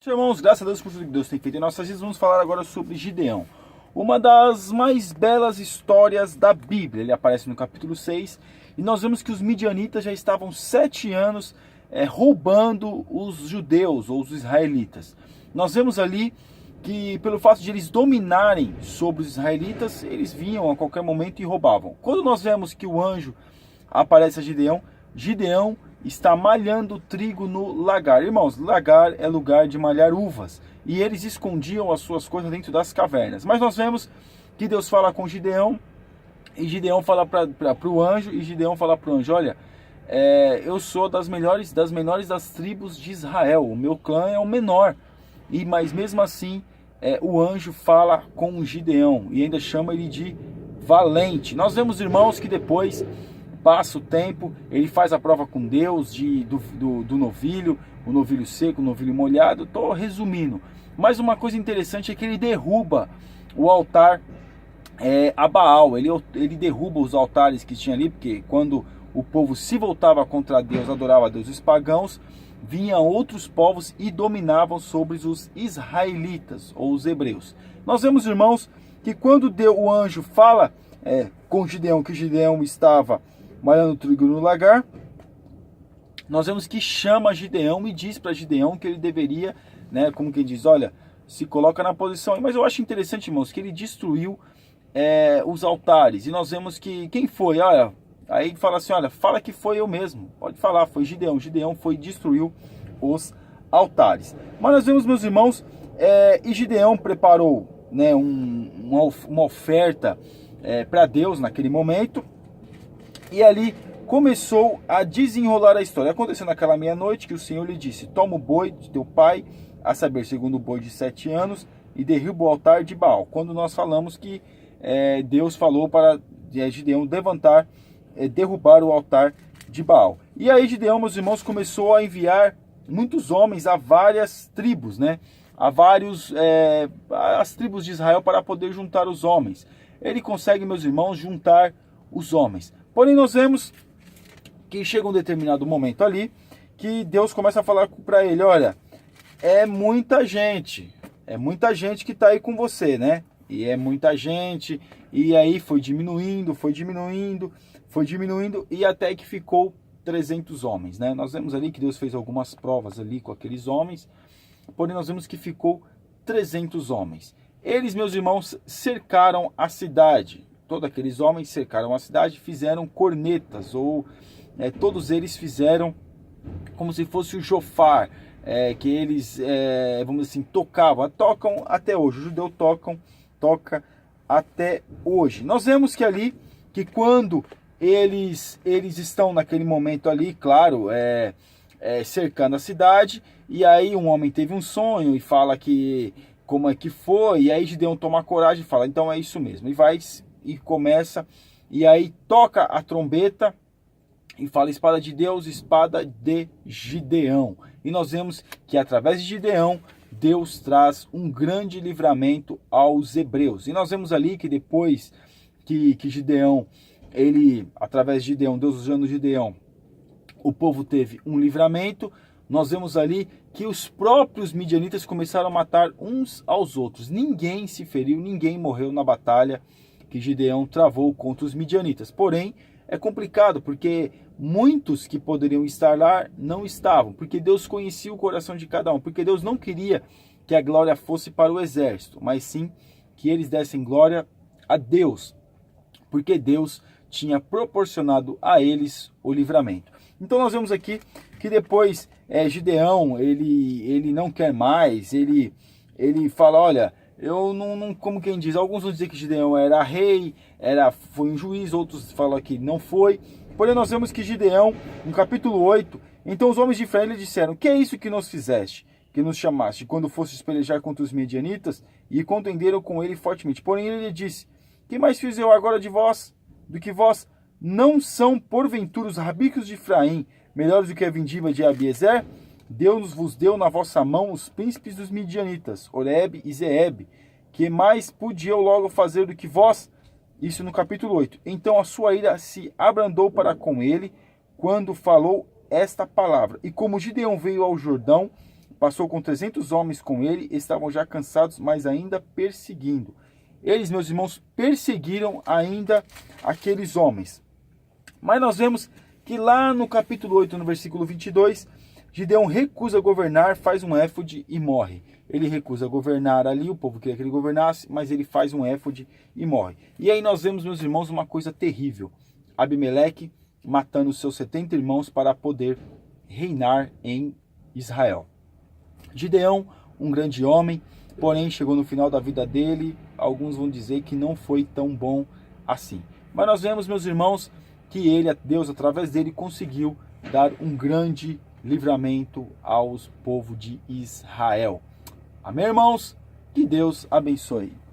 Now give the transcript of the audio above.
Irmãos, graças a Deus por tudo que Deus tem feito em nossas vidas, vamos falar agora sobre Gideão. Uma das mais belas histórias da Bíblia. Ele aparece no capítulo 6 e nós vemos que os midianitas já estavam 7 anos roubando os judeus ou os israelitas. Nós vemos ali que pelo fato de eles dominarem sobre os israelitas, eles vinham a qualquer momento e roubavam. Quando nós vemos que o anjo aparece a Gideão, Gideão está malhando trigo no lagar. Irmãos, lagar é lugar de malhar uvas. E eles escondiam as suas coisas dentro das cavernas. Mas nós vemos que Deus fala com Gideão. E Gideão fala para o anjo. E Gideão fala para o anjo, olha, eu sou das menores das tribos de Israel. O meu clã é o menor. Mas mesmo assim, o anjo fala com Gideão. E ainda chama ele de valente. Nós vemos, irmãos, que depois passa o tempo, ele faz a prova com Deus do novilho, o novilho seco, o novilho molhado. Estou resumindo. Mas uma coisa interessante é que ele derruba o altar a Baal. Ele derruba os altares que tinha ali, porque quando o povo se voltava contra Deus, adorava a deuses pagãos, vinham outros povos e dominavam sobre os israelitas, ou os hebreus. Nós vemos, irmãos, que quando o anjo fala com Gideão, que Gideão estava malhando trigo no lagar, nós vemos que chama Gideão e diz para Gideão que ele deveria, como quem diz, olha, se coloca na posição. Mas eu acho interessante, irmãos, que ele destruiu os altares. E nós vemos que, quem foi? Olha, aí ele fala assim, olha, fala que foi eu mesmo. Pode falar, foi Gideão. Gideão foi e destruiu os altares. Mas nós vemos, meus irmãos, e Gideão preparou uma oferta para Deus naquele momento. E ali começou a desenrolar a história. Aconteceu naquela meia-noite que o Senhor lhe disse, toma o boi de teu pai, a saber, segundo o boi de 7 anos, e derriba o altar de Baal. Quando nós falamos que Deus falou para Gideão levantar, derrubar o altar de Baal. E aí Gideão, meus irmãos, começou a enviar muitos homens a várias tribos, as tribos de Israel, para poder juntar os homens. Ele consegue, meus irmãos, juntar os homens. Porém, nós vemos que chega um determinado momento ali que Deus começa a falar para ele, olha, é muita gente que está aí com você, E é muita gente, e aí foi diminuindo, e até que ficou 300 homens, Nós vemos ali que Deus fez algumas provas ali com aqueles homens, porém nós vemos que ficou 300 homens. Eles, meus irmãos, cercaram a cidade. Todos aqueles homens cercaram a cidade, fizeram cornetas, ou todos eles fizeram como se fosse o jofar, que eles, vamos dizer assim, tocam até hoje. O judeu toca até hoje. Nós vemos que ali, que quando eles estão naquele momento ali, claro, cercando a cidade, e aí um homem teve um sonho e fala que como é que foi, e aí Gideão toma coragem e fala, então é isso mesmo, e vai e começa, e aí toca a trombeta e fala, espada de Deus, espada de Gideão. E nós vemos que através de Gideão, Deus traz um grande livramento aos hebreus. E nós vemos ali que depois que Gideão, através de Gideão, Deus usando Gideão, o povo teve um livramento. Nós vemos ali que os próprios midianitas começaram a matar uns aos outros. Ninguém se feriu, ninguém morreu na batalha que Gideão travou contra os midianitas. Porém, é complicado, porque muitos que poderiam estar lá não estavam, porque Deus conhecia o coração de cada um, porque Deus não queria que a glória fosse para o exército, mas sim que eles dessem glória a Deus, porque Deus tinha proporcionado a eles o livramento. Então nós vemos aqui que depois Gideão, ele não quer mais, ele fala, olha, eu não, como quem diz, alguns vão dizer que Gideão era rei, foi um juiz, outros falam que não foi. Porém nós vemos que Gideão, no capítulo 8, então os homens de Israel lhe disseram, que é isso que nos fizeste, que nos chamaste, quando fostes pelejar contra os medianitas, e contenderam com ele fortemente. Porém ele lhe disse, que mais fiz eu agora de vós, do que vós? Não são porventura os rabicos de Efraim melhores do que a vindima de Abiezer? Deus vos deu na vossa mão os príncipes dos midianitas, Oreb e Zeeb, que mais pude eu logo fazer do que vós? Isso no capítulo 8. Então a sua ira se abrandou para com ele, quando falou esta palavra. E como Gideão veio ao Jordão, passou com 300 homens com ele, estavam já cansados, mas ainda perseguindo. Eles, meus irmãos, perseguiram ainda aqueles homens. Mas nós vemos que lá no capítulo 8, no versículo 22, Gideão recusa governar, faz um éfode e morre. Ele recusa governar ali, o povo queria que ele governasse, mas ele faz um éfode e morre. E aí nós vemos, meus irmãos, uma coisa terrível. Abimeleque matando os seus 70 irmãos para poder reinar em Israel. Gideão, um grande homem, porém chegou no final da vida dele, alguns vão dizer que não foi tão bom assim. Mas nós vemos, meus irmãos, que ele, Deus, através dele, conseguiu dar um grande livramento aos povos de Israel. Amém, irmãos? Que Deus abençoe.